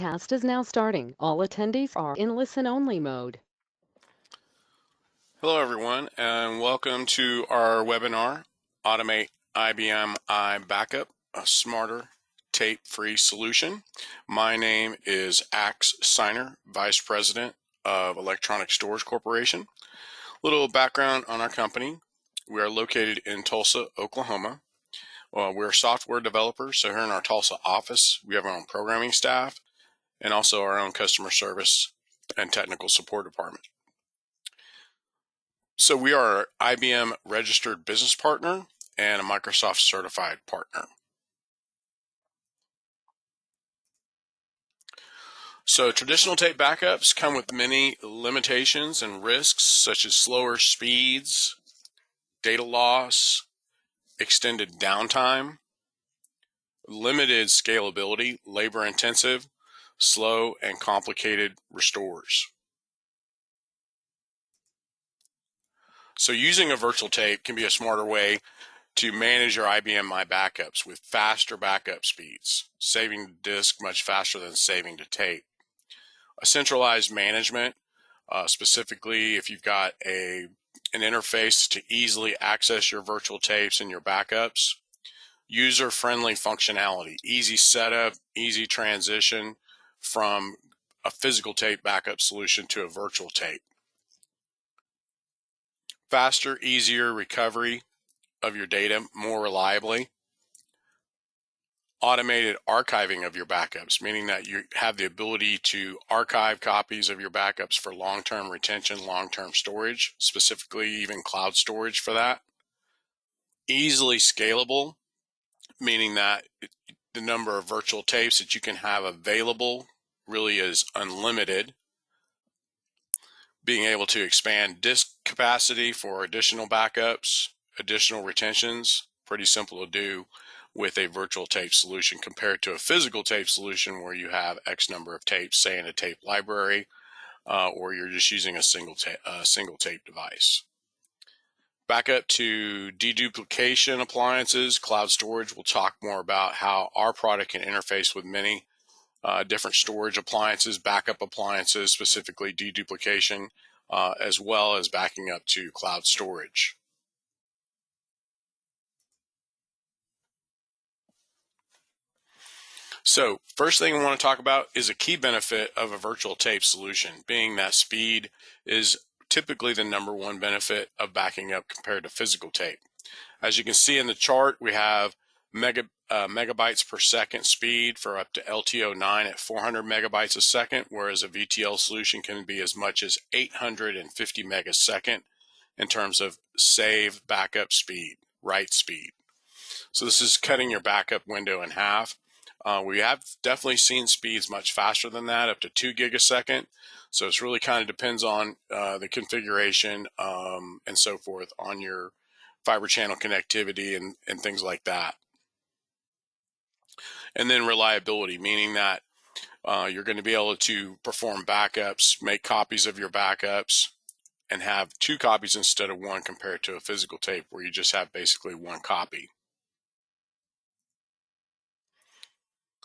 Cast is now starting. All attendees are in listen-only mode. Hello everyone, and welcome to our webinar, Automate IBM iBackup, a smarter tape-free solution. My name is Axe Signer, Vice President of Electronic Storage Corporation. Little background on our company. We are located in Tulsa, Oklahoma. We're software developers, so here in our Tulsa office, we have our own programming staff and also our own customer service and technical support department. So we are an IBM registered business partner and a Microsoft certified partner. So traditional tape backups come with many limitations and risks, such as slower speeds, data loss, extended downtime, limited scalability, labor intensive, slow and complicated restores. So using a virtual tape can be a smarter way to manage your IBM iBackups with faster backup speeds, saving the disk much faster than saving to tape. A centralized management, specifically if you've got an interface to easily access your virtual tapes and your backups. User-friendly functionality, easy setup, easy transition from a physical tape backup solution to a virtual tape. Faster, easier recovery of your data more reliably. Automated archiving of your backups, meaning that you have the ability to archive copies of your backups for long-term retention, long-term storage, specifically even cloud storage for that. Easily scalable, meaning that the number of virtual tapes that you can have available really is unlimited. Being able to expand disk capacity for additional backups, additional retentions, pretty simple to do with a virtual tape solution compared to a physical tape solution where you have X number of tapes, say in a tape library, or you're just using a single tape device. Backup to deduplication appliances, cloud storage. We'll talk more about how our product can interface with many different storage appliances, backup appliances, specifically deduplication, as well as backing up to cloud storage. So first thing I want to talk about is a key benefit of a virtual tape solution, being that speed is typically the #1 benefit of backing up compared to physical tape. As you can see in the chart, we have megabytes per second speed for up to LTO9 at 400 megabytes a second, whereas a VTL solution can be as much as 850 megasecond in terms of save backup speed, write speed. So this is cutting your backup window in half. We have definitely seen speeds much faster than that, up to 2 gigasecond. So it's really kind of depends on the configuration and so forth on your fiber channel connectivity and things like that. And then reliability, meaning that you're going to be able to perform backups, make copies of your backups, and have 2 copies instead of 1 compared to a physical tape where you just have basically 1 copy.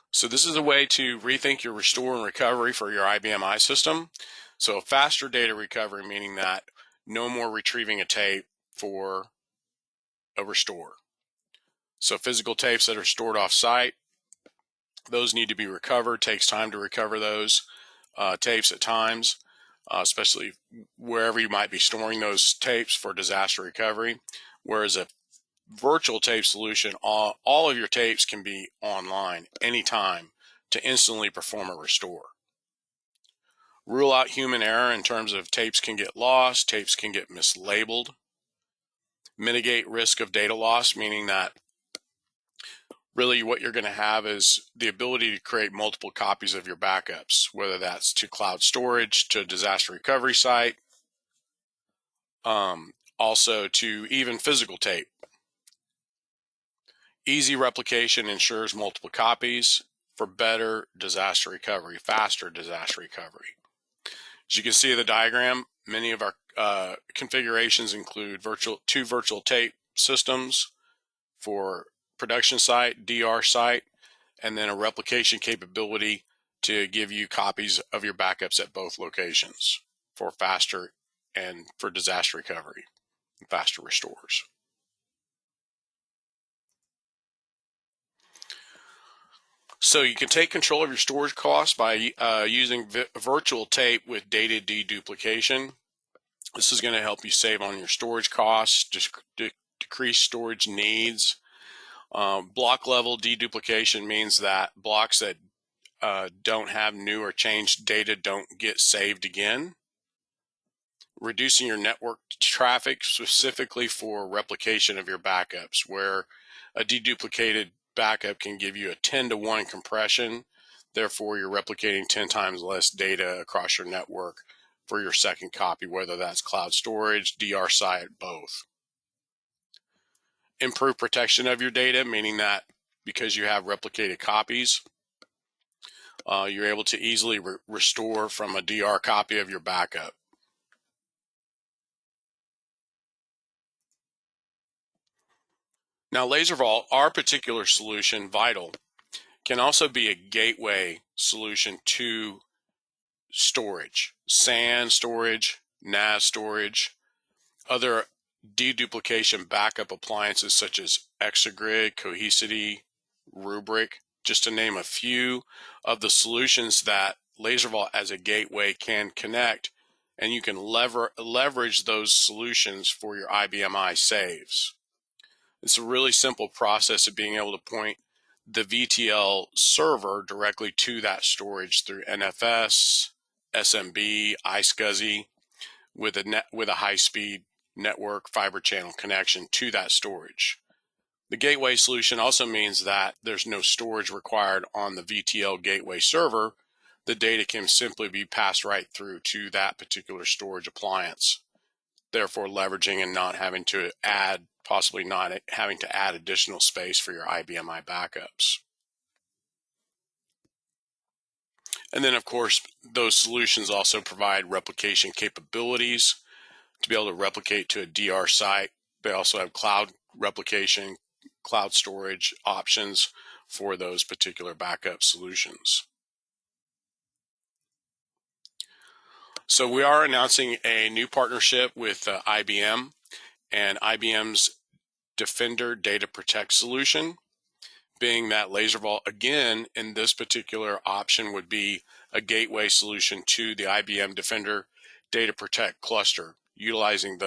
So this is a way to rethink your restore and recovery for your IBM i system. So faster data recovery, meaning that no more retrieving a tape for a restore. So physical tapes that are stored off-site, those need to be recovered. Takes time to recover those tapes at times, especially wherever you might be storing those tapes for disaster recovery. Whereas a virtual tape solution, all of your tapes can be online anytime to instantly perform a restore. Rule out human error in terms of tapes can get lost, tapes can get mislabeled. Mitigate risk of data loss, meaning that really what you're going to have is the ability to create multiple copies of your backups, whether that's to cloud storage, to a disaster recovery site, also to even physical tape. Easy replication ensures multiple copies for better disaster recovery, faster disaster recovery. As you can see in the diagram, many of our configurations include 2 virtual tape systems for production site, DR site, and then a replication capability to give you copies of your backups at both locations for faster and for disaster recovery and faster restores. So you can take control of your storage costs by using virtual tape with data deduplication. This is going to help you save on your storage costs, decrease storage needs. Block level deduplication means that blocks that don't have new or changed data don't get saved again. Reducing your network traffic specifically for replication of your backups, where a deduplicated backup can give you a 10-to-1 compression. Therefore, you're replicating 10 times less data across your network for your second copy, whether that's cloud storage, DR site, both. Improve protection of your data, meaning that because you have replicated copies, you're able to easily restore from a DR copy of your backup. Now, LaserVault, our particular solution, Vital, can also be a gateway solution to storage, SAN storage, NAS storage, other deduplication backup appliances such as Exagrid, Cohesity, Rubrik, just to name a few of the solutions that LaserVault as a gateway can connect, and you can leverage those solutions for your IBM saves. It's a really simple process of being able to point the VTL server directly to that storage through NFS, SMB, iSCSI with a high-speed network fiber channel connection to that storage. The gateway solution also means that there's no storage required on the VTL gateway server. The data can simply be passed right through to that particular storage appliance, therefore leveraging and possibly not having to add additional space for your IBM backups. And then, of course, those solutions also provide replication capabilities to be able to replicate to a DR site. They also have cloud replication, cloud storage options for those particular backup solutions. So we are announcing a new partnership with IBM and IBM's Defender Data Protect solution, being that LaserVault, again, in this particular option would be a gateway solution to the IBM Defender Data Protect cluster, utilizing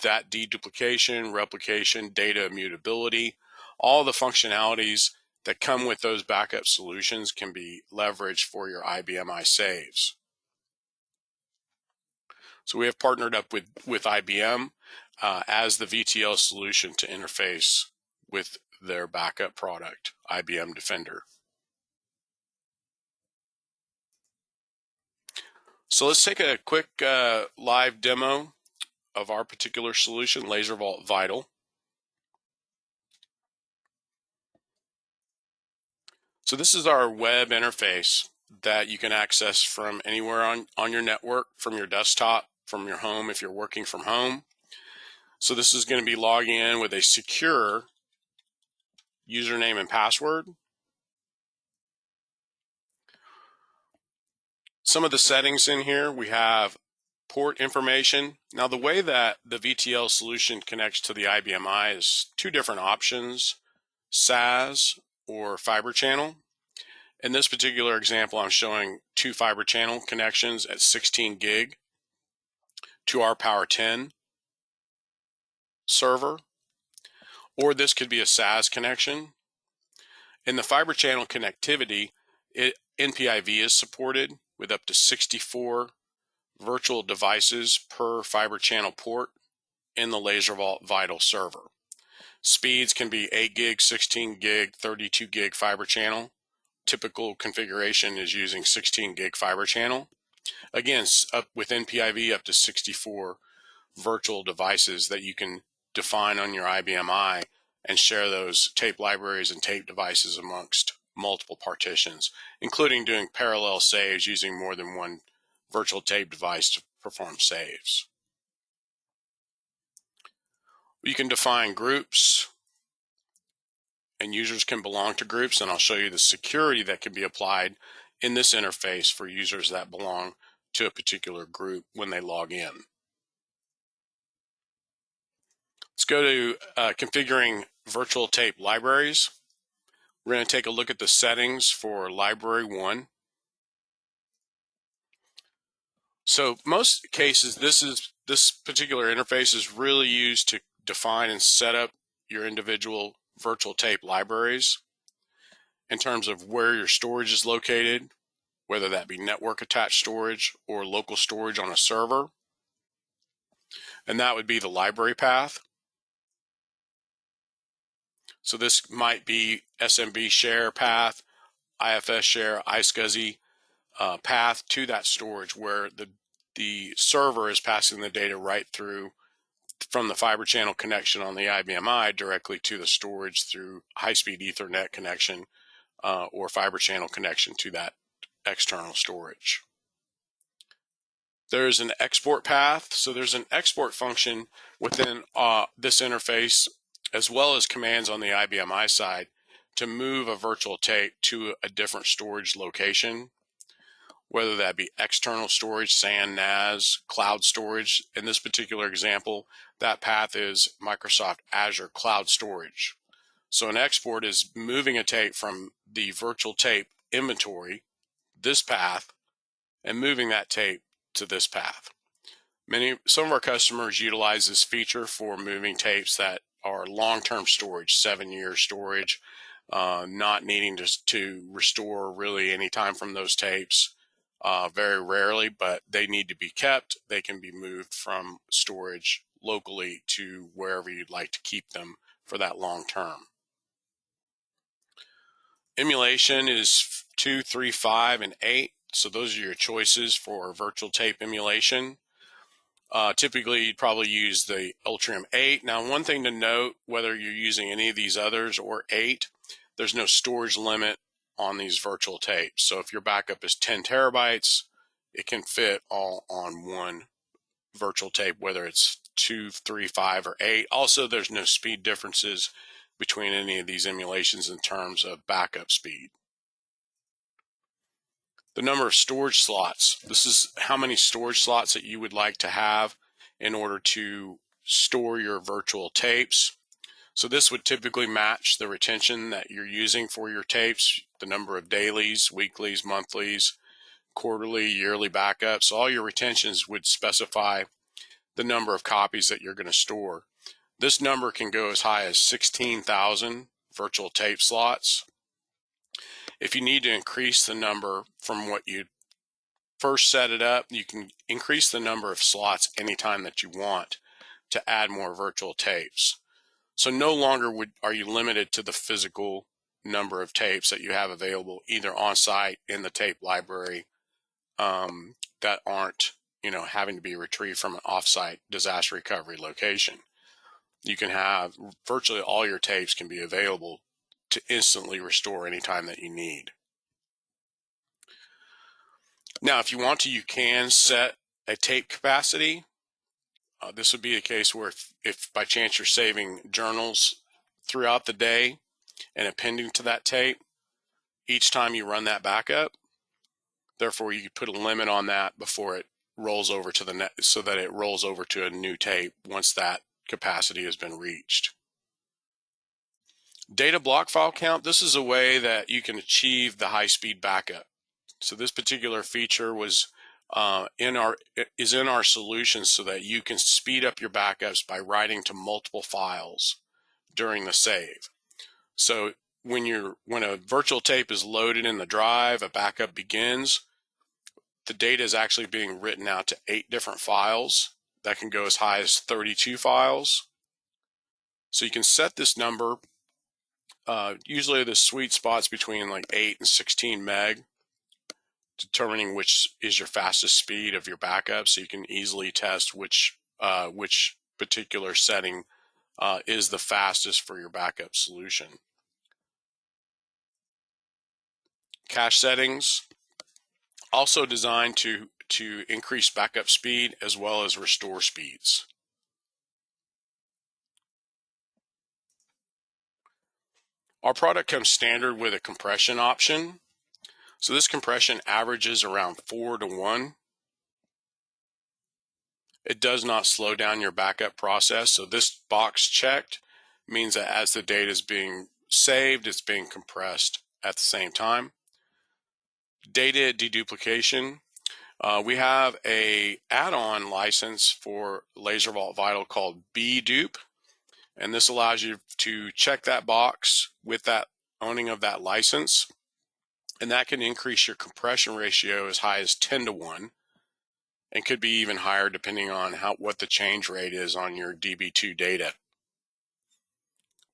that deduplication, replication, data immutability, all the functionalities that come with those backup solutions can be leveraged for your IBM saves. So we have partnered up with IBM as the VTL solution to interface with their backup product, IBM Defender. So let's take a quick live demo of our particular solution, LaserVault Vital. So this is our web interface that you can access from anywhere on your network, from your desktop, from your home if you're working from home. So this is going to be logging in with a secure username and password. Some of the settings in here, we have port information. Now the way that the VTL solution connects to the IBM is two different options, SAS or fiber channel. In this particular example, I'm showing two fiber channel connections at 16 gig to our Power 10 server, or this could be a SAS connection. In the fiber channel connectivity, NPIV is supported with up to 64 virtual devices per fiber channel port in the LaserVault Vital server. Speeds can be 8 gig, 16 gig, 32 gig fiber channel. Typical configuration is using 16 gig fiber channel. Again, up with NPIV up to 64 virtual devices that you can define on your IBM and share those tape libraries and tape devices amongst multiple partitions, including doing parallel saves using more than one virtual tape device to perform saves. You can define groups, and users can belong to groups, and I'll show you the security that can be applied in this interface for users that belong to a particular group when they log in. Let's go to configuring virtual tape libraries. We're going to take a look at the settings for library 1. So most cases, this particular interface is really used to define and set up your individual virtual tape libraries in terms of where your storage is located, whether that be network attached storage or local storage on a server. And that would be the library path. So this might be SMB share path, IFS share, iSCSI path to that storage where the server is passing the data right through from the fiber channel connection on the IBMI directly to the storage through high-speed Ethernet connection or fiber channel connection to that external storage. There's an export path. So there's an export function within this interface, as well as commands on the IBMI side to move a virtual tape to a different storage location, whether that be external storage, SAN, NAS, cloud storage. In this particular example, that path is Microsoft Azure Cloud Storage. So an export is moving a tape from the virtual tape inventory, this path, and moving that tape to this path. Some of our customers utilize this feature for moving tapes that are long-term storage, 7-year storage, not needing to restore really any time from those tapes, very rarely, but they need to be kept. They can be moved from storage locally to wherever you'd like to keep them for that long term. Emulation is 2, 3, 5, and 8. So those are your choices for virtual tape emulation. Typically, you'd probably use the Ultrium 8. Now, one thing to note, whether you're using any of these others or 8, there's no storage limit on these virtual tapes. So if your backup is 10 terabytes, it can fit all on one virtual tape, whether it's 2, 3, 5, or 8. Also, there's no speed differences between any of these emulations in terms of backup speed. The number of storage slots. This is how many storage slots that you would like to have in order to store your virtual tapes. So this would typically match the retention that you're using for your tapes, the number of dailies, weeklies, monthlies, quarterly, yearly backups. All your retentions would specify the number of copies that you're going to store. This number can go as high as 16,000 virtual tape slots. If you need to increase the number from what you first set it up, you can increase the number of slots anytime that you want to add more virtual tapes. So no longer are you limited to the physical number of tapes that you have available either on site in the tape library that aren't having to be retrieved from an off-site disaster recovery location. You can have virtually all your tapes can be available to instantly restore anytime that you need. Now, if you want to, you can set a tape capacity. This would be a case where if by chance you're saving journals throughout the day and appending to that tape each time you run that backup, therefore you could put a limit on that before it rolls over to the net, so that it rolls over to a new tape once that capacity has been reached. Data block file count. This is a way that you can achieve the high-speed backup. So this particular feature is in our solution so that you can speed up your backups by writing to multiple files during the save. So when a virtual tape is loaded in the drive, a backup begins, the data is actually being written out to 8 different files. That can go as high as 32 files. So you can set this number. Usually the sweet spot's between like 8 and 16 meg, determining which is your fastest speed of your backup, so you can easily test which particular setting is the fastest for your backup solution. Cache settings, also designed to increase backup speed as well as restore speeds. Our product comes standard with a compression option. So this compression averages around 4 to 1. It does not slow down your backup process. So this box checked means that as the data is being saved, it's being compressed at the same time. Data deduplication. We have a add-on license for LaserVault Vital called bdupe, and this allows you to check that box with that owning of that license, and that can increase your compression ratio as high as 10 to 1, and could be even higher depending on what the change rate is on your DB2 data.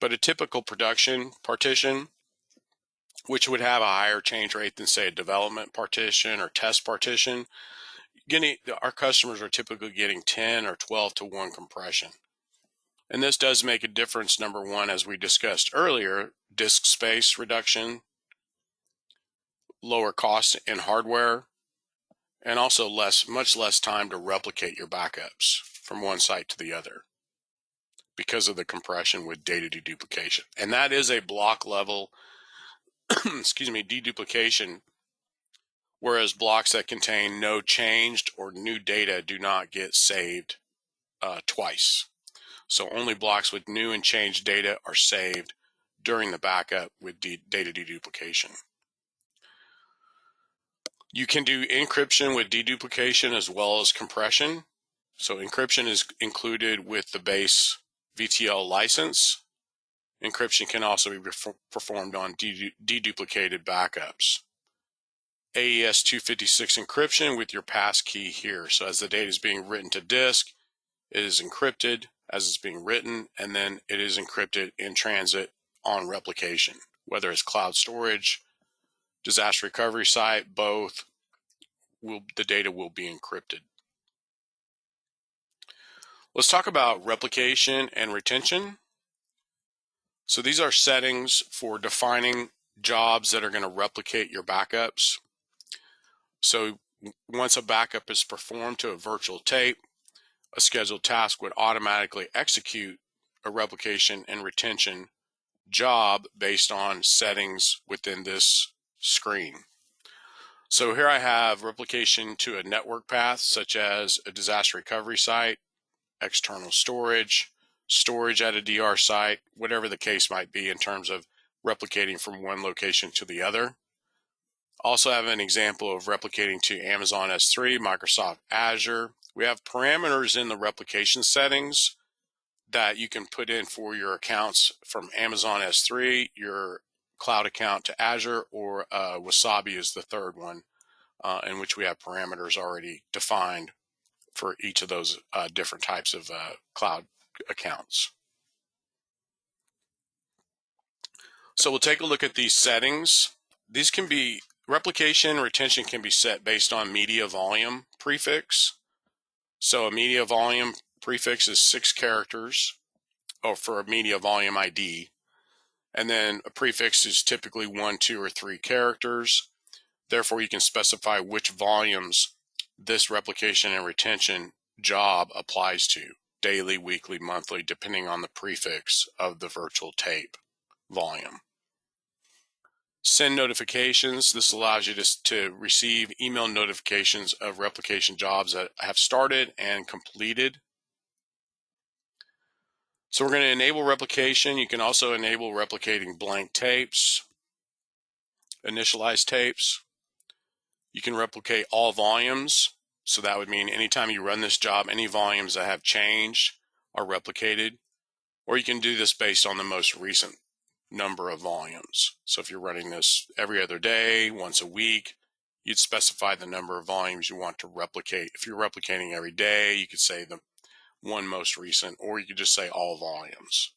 But a typical production partition, which would have a higher change rate than, say, a development partition or test partition, our customers are typically getting 10 or 12 to 1 compression. And this does make a difference. Number one, as we discussed earlier, disk space reduction, lower cost in hardware, and also much less time to replicate your backups from one site to the other because of the compression with data deduplication. And that is a block level deduplication, whereas blocks that contain no changed or new data do not get saved twice. So only blocks with new and changed data are saved during the backup with data deduplication. You can do encryption with deduplication as well as compression. So encryption is included with the base VTL license. Encryption can also be performed on deduplicated backups. AES 256 encryption with your passkey here. So as the data is being written to disk, it is encrypted as it's being written, and then it is encrypted in transit on replication, whether it's cloud storage, disaster recovery site, both, the data will be encrypted. Let's talk about replication and retention. So these are settings for defining jobs that are going to replicate your backups. So once a backup is performed to a virtual tape, a scheduled task would automatically execute a replication and retention job based on settings within this screen. So here I have replication to a network path, such as a disaster recovery site, external storage, storage at a DR site, whatever the case might be in terms of replicating from one location to the other. Also have an example of replicating to Amazon S3, Microsoft Azure. We have parameters in the replication settings that you can put in for your accounts from Amazon S3, your cloud account to Azure, or Wasabi is the third one, in which we have parameters already defined for each of those different types of cloud accounts. So we'll take a look at these settings. These can be, replication retention can be set based on media volume prefix. So a media volume prefix is 6 characters, or for a media volume ID. And then a prefix is typically 1, 2, or 3 characters. Therefore, you can specify which volumes this replication and retention job applies to: daily, weekly, monthly, depending on the prefix of the virtual tape volume. Send notifications. This allows you to receive email notifications of replication jobs that have started and completed. So we're going to enable replication. You can also enable replicating blank tapes, initialized tapes. You can replicate all volumes. So that would mean anytime you run this job, any volumes that have changed are replicated. Or you can do this based on the most recent number of volumes. So if you're running this every other day, once a week, you'd specify the number of volumes you want to replicate. If you're replicating every day, you could say the one most recent, or you could just say all volumes.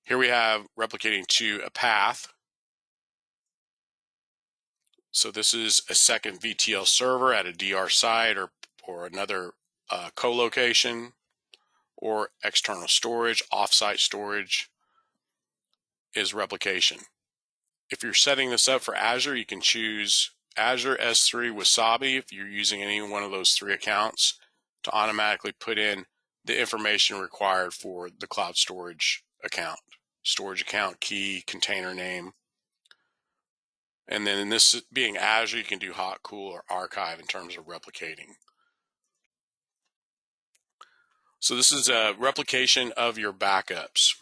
Here we have replicating to a path. So this is a second VTL server at a DR site or another co-location, or external storage, offsite storage is replication. If you're setting this up for Azure, you can choose Azure S3 Wasabi if you're using any one of those 3 accounts to automatically put in the information required for the cloud storage account key, container name. And then in this being Azure, you can do hot, cool, or archive in terms of replicating. So this is a replication of your backups.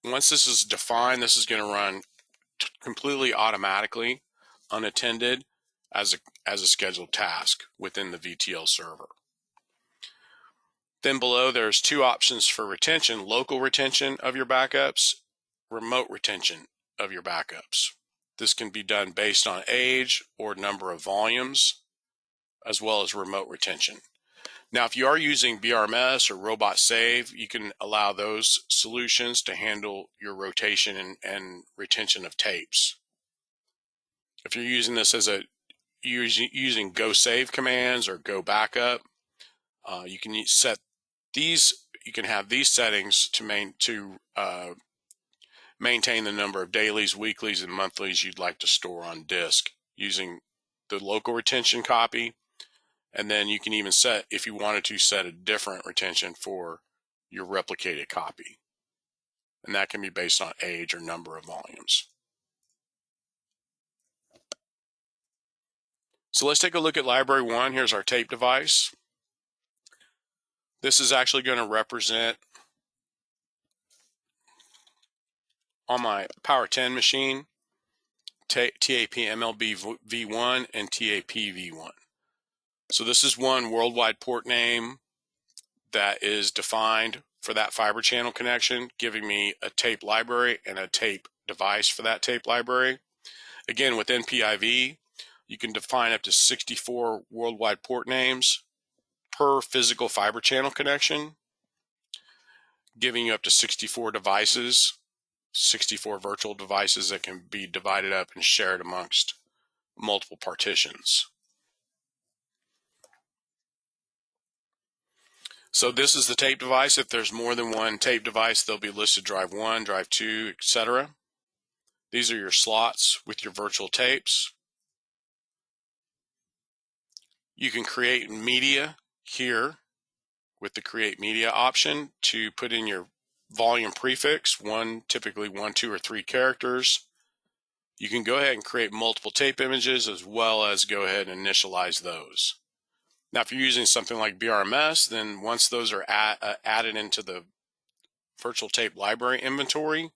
Once this is defined, this is going to run completely automatically, unattended, as a scheduled task within the VTL server. Then below, there's two options for retention: local retention of your backups, remote retention of your backups. This can be done based on age or number of volumes, as well as remote retention. Now, if you are using BRMS or Robot Save, you can allow those solutions to handle your rotation and retention of tapes. If you're using this as using Go Save commands or Go Backup, you can set these. You can have these settings to maintain the number of dailies, weeklies, and monthlies you'd like to store on disk using the local retention copy. And then you can even set, if you wanted to, set a different retention for your replicated copy. And that can be based on age or number of volumes. So let's take a look at library 1. Here's our tape device. This is actually going to represent, on my Power 10 machine, TAP MLB V1 and TAP V1. So this is one worldwide port name that is defined for that fiber channel connection, giving me a tape library and a tape device for that tape library. Again, with NPIV, you can define up to 64 worldwide port names per physical fiber channel connection, giving you up to 64 devices, 64 virtual devices that can be divided up and shared amongst multiple partitions. So this is the tape device. If there's more than one tape device, they'll be listed drive 1, drive 2, etc. These are your slots with your virtual tapes. You can create media here with the create media option to put in your volume prefix, typically 1, 2, or 3 characters. You can go ahead and create multiple tape images, as well as go ahead and initialize those. Now, if you're using something like BRMS, then once those are added into the virtual tape library inventory,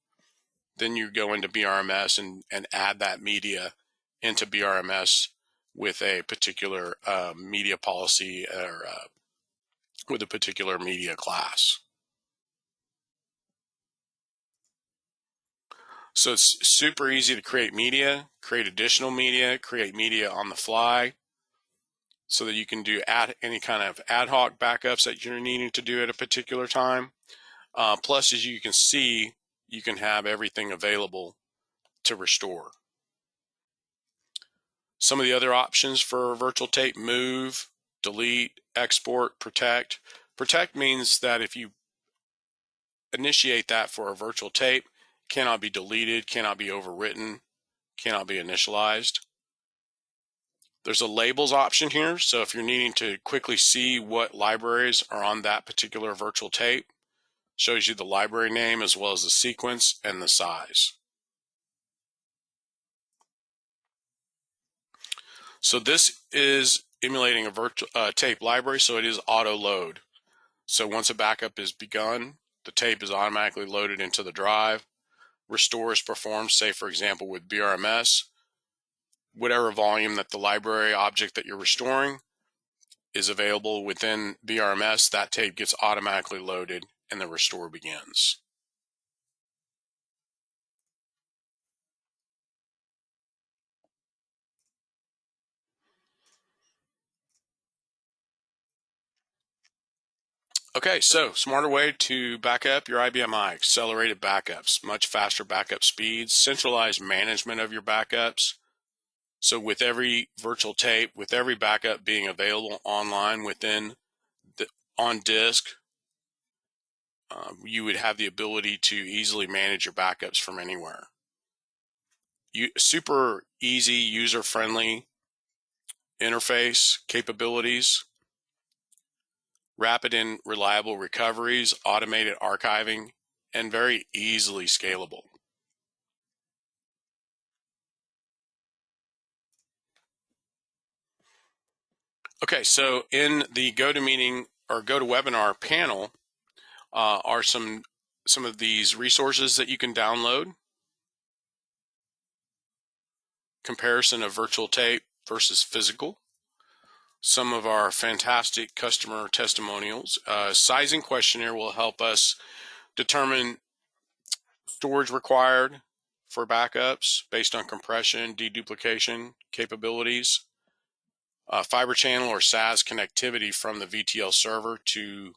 then you go into BRMS and add that media into BRMS with a particular media policy or with a particular media class. So it's super easy to create media, create additional media, create media on the fly, so that you can do any kind of ad hoc backups that you're needing to do at a particular time. Plus, as you can see, you can have everything available to restore. Some of the other options for virtual tape: move, delete, export, protect. Protect means that if you initiate that for a virtual tape, it cannot be deleted, cannot be overwritten, cannot be initialized. There's a labels option here, so if you're needing to quickly see what libraries are on that particular virtual tape, shows you the library name as well as the sequence and the size. So this is emulating a virtual tape library, so it is auto load. So once a backup is begun, the tape is automatically loaded into the drive. Restore is performed, say for example with BRMS. Whatever volume that the library object that you're restoring is available within BRMS, that tape gets automatically loaded and the restore begins. Okay, so smarter way to back up your IBM I: accelerated backups, much faster backup speeds, centralized management of your backups. So with every virtual tape, with every backup being available online on disk, you would have the ability to easily manage your backups from anywhere. Super easy, user-friendly interface capabilities, rapid and reliable recoveries, automated archiving, and very easily scalable. Okay, so in the GoToMeeting or GoToWebinar panel are some of these resources that you can download. Comparison of virtual tape versus physical. Some of our fantastic customer testimonials. Sizing questionnaire will help us determine storage required for backups based on compression, deduplication capabilities. Fiber channel or SAS connectivity from the VTL server to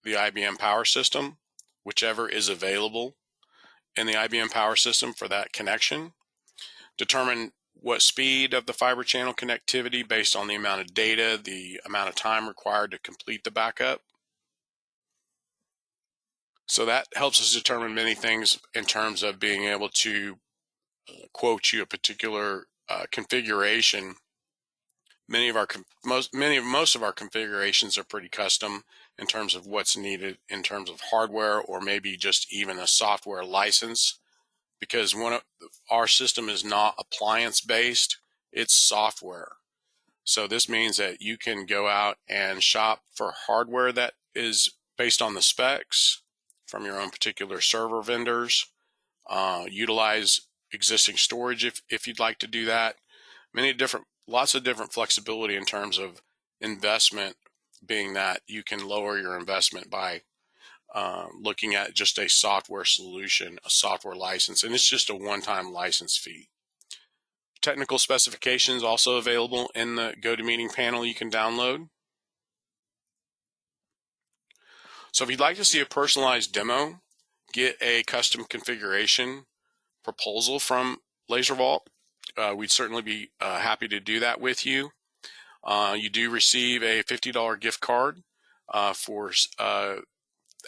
the IBM power system, whichever is available in the IBM power system for that connection. Determine what speed of the fiber channel connectivity based on the amount of data, the amount of time required to complete the backup. So that helps us determine many things in terms of being able to quote you a particular configuration. Most of our configurations are pretty custom in terms of what's needed in terms of hardware or maybe just even a software license, because our system is not appliance based, it's software. So this means that you can go out and shop for hardware that is based on the specs from your own particular server vendors, utilize existing storage if you'd like to do that. Lots of different flexibility in terms of investment, being that you can lower your investment by looking at just a software solution, a software license, and it's just a one-time license fee. Technical specifications also available in the GoToMeeting panel you can download. So if you'd like to see a personalized demo, get a custom configuration proposal from LaserVault, we'd certainly be happy to do that with you. You do receive a $50 gift card for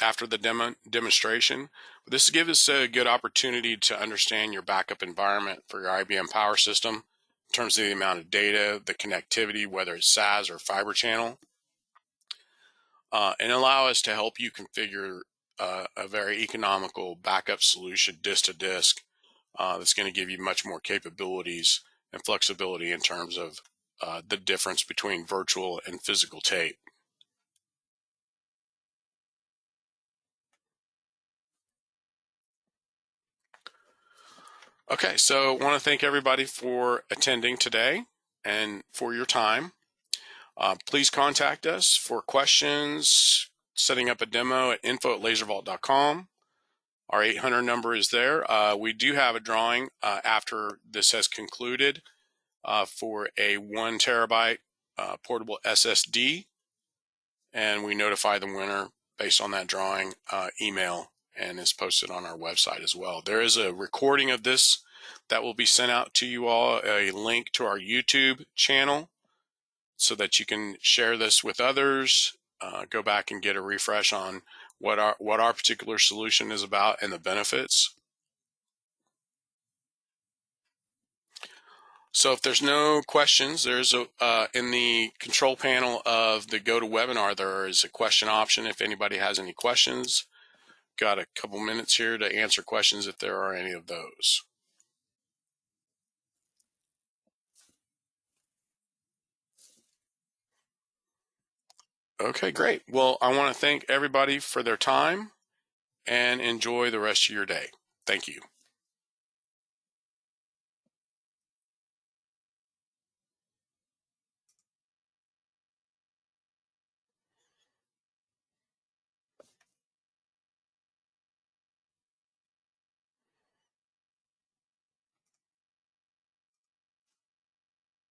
after the demonstration. This gives us a good opportunity to understand your backup environment for your IBM power system in terms of the amount of data, the connectivity, whether it's SAS or fiber channel, and allow us to help you configure a very economical backup solution disk to disk that's going to give you much more capabilities and flexibility in terms of the difference between virtual and physical tape. Okay, so I want to thank everybody for attending today and for your time. Please contact us for questions, setting up a demo at info@laservault.com. Our 800 number is there. We do have a drawing after this has concluded for a 1 terabyte portable SSD, and we notify the winner based on that drawing email, and is posted on our website as well. There is a recording of this that will be sent out to you all, a link to our YouTube channel so that you can share this with others, go back and get a refresh on what our particular solution is about and the benefits. So if there's no questions, there's in the control panel of the GoToWebinar, there is a question option if anybody has any questions. Got a couple minutes here to answer questions if there are any of those. Okay, great. Well, I want to thank everybody for their time and enjoy the rest of your day. Thank you.